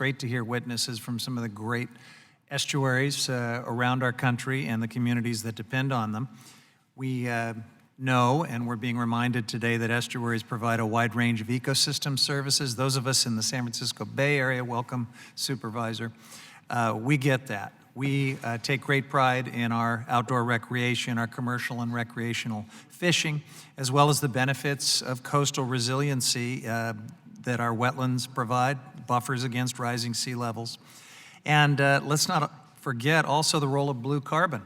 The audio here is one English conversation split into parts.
great to hear witnesses from some of the great estuaries around our country and the communities that depend on them. We know, and we're being reminded today, that estuaries provide a wide range of ecosystem services. Those of us in the San Francisco Bay Area, welcome, Supervisor. We get that. We take great pride in our outdoor recreation, our commercial and recreational fishing, as well as the benefits of coastal resiliency that our wetlands provide, buffers against rising sea levels. And let's not forget also the role of blue carbon,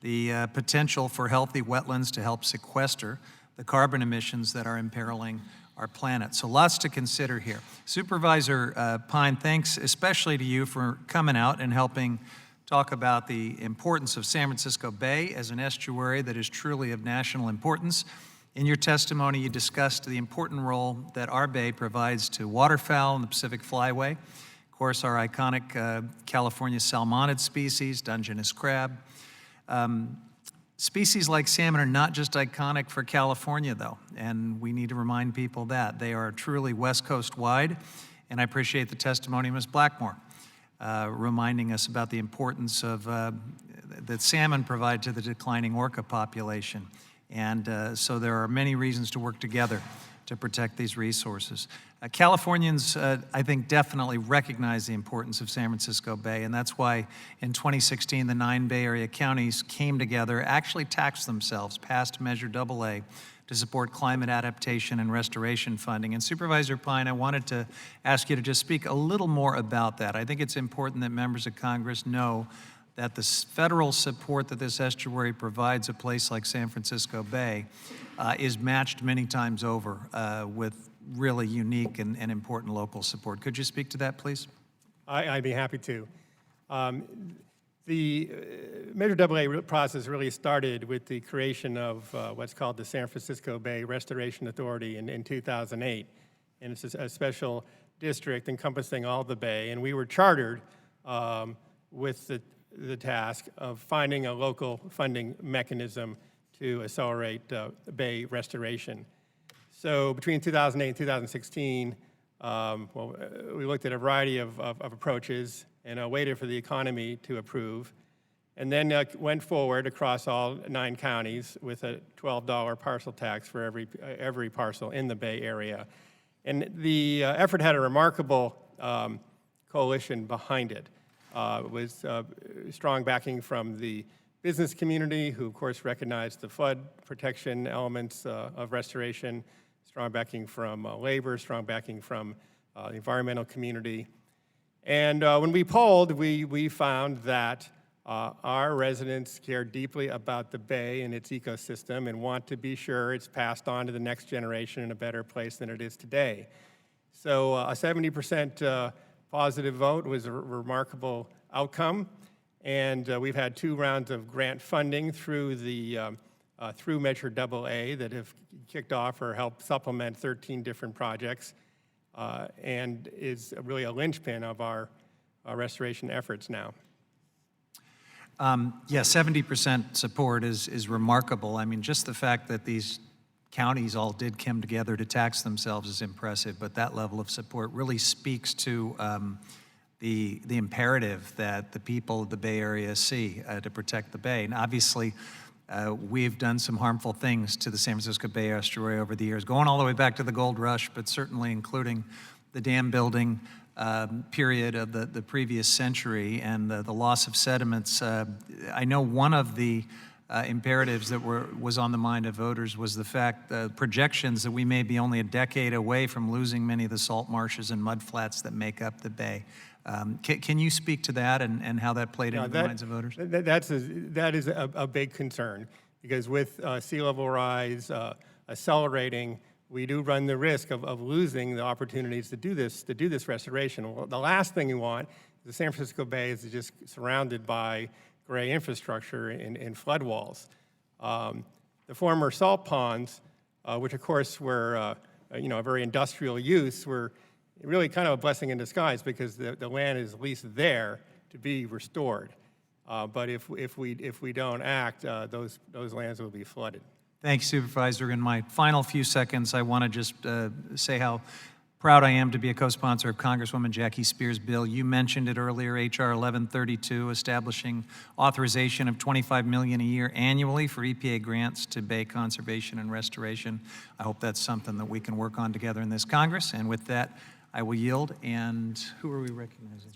the potential for healthy wetlands to help sequester the carbon emissions that are imperiling our planet. So lots to consider here. Supervisor Pine, thanks especially to you for coming out and helping talk about the importance of San Francisco Bay as an estuary that is truly of national importance. In your testimony, you discussed the important role that our bay provides to waterfowl in the Pacific Flyway. Of course, our iconic California salmonid species, Dungeness crab. Species like salmon are not just iconic for California, though, and we need to remind people that. They are truly West Coast wide, and I appreciate the testimony of Ms. Blackmore, reminding us about the importance of that salmon provide to the declining orca population. And so there are many reasons to work together to protect these resources. Californians, I think, definitely recognize the importance of San Francisco Bay, and that's why in 2016, the 9 Bay Area counties came together, actually taxed themselves, passed Measure AA, to support climate adaptation and restoration funding. And Supervisor Pine, I wanted to ask you to just speak a little more about that. I think it's important that members of Congress know that the federal support that this estuary provides a place like San Francisco Bay is matched many times over with really unique and important local support. Could you speak to that, please? I'd be happy to. The Measure AA process really started with the creation of what's called the San Francisco Bay Restoration Authority in 2008. And it's a special district encompassing all the Bay. And we were chartered with the task of finding a local funding mechanism to accelerate Bay restoration. So between 2008 and 2016, we looked at a variety of approaches and waited for the economy to approve, and then went forward across all 9 counties with a $12 parcel tax for every parcel in the Bay Area. And the effort had a remarkable coalition behind it. It was strong backing from the business community, who of course recognized the flood protection elements of restoration, strong backing from labor, strong backing from the environmental community. And when we polled, we found that our residents care deeply about the Bay and its ecosystem and want to be sure it's passed on to the next generation in a better place than it is today. So a 70% positive vote was a remarkable outcome. And we've had 2 rounds of grant funding through through Measure AA that have kicked off or helped supplement 13 different projects, and is really a linchpin of our restoration efforts now. Yeah, 70% support is remarkable. I mean, just the fact that these counties all did come together to tax themselves is impressive, but that level of support really speaks to the imperative that the people of the Bay Area see to protect the Bay. And obviously, we've done some harmful things to the San Francisco Bay Estuary over the years, going all the way back to the gold rush, but certainly including the dam building period of the previous century and the loss of sediments. I know one of the imperatives that was on the mind of voters was the fact, projections that we may be only a decade away from losing many of the salt marshes and mud flats that make up the Bay. Can you speak to that and how that played into the minds of voters? That is a big concern, because with sea level rise accelerating, we do run the risk of losing the opportunities to do this restoration. Well, the last thing you want is the San Francisco Bay is just surrounded by gray infrastructure and flood walls. The former salt ponds, which of course were a very industrial use, were really kind of a blessing in disguise, because the land is at least there to be restored. But if we don't act, those lands will be flooded. Thanks, Supervisor. In my final few seconds, I want to just say how proud I am to be a co-sponsor of Congresswoman Jackie Spear's bill. You mentioned it earlier, H.R. 1132, establishing authorization of $25 million a year annually for EPA grants to bay conservation and restoration. I hope that's something that we can work on together in this Congress. And with that, I will yield. And who are we recognizing?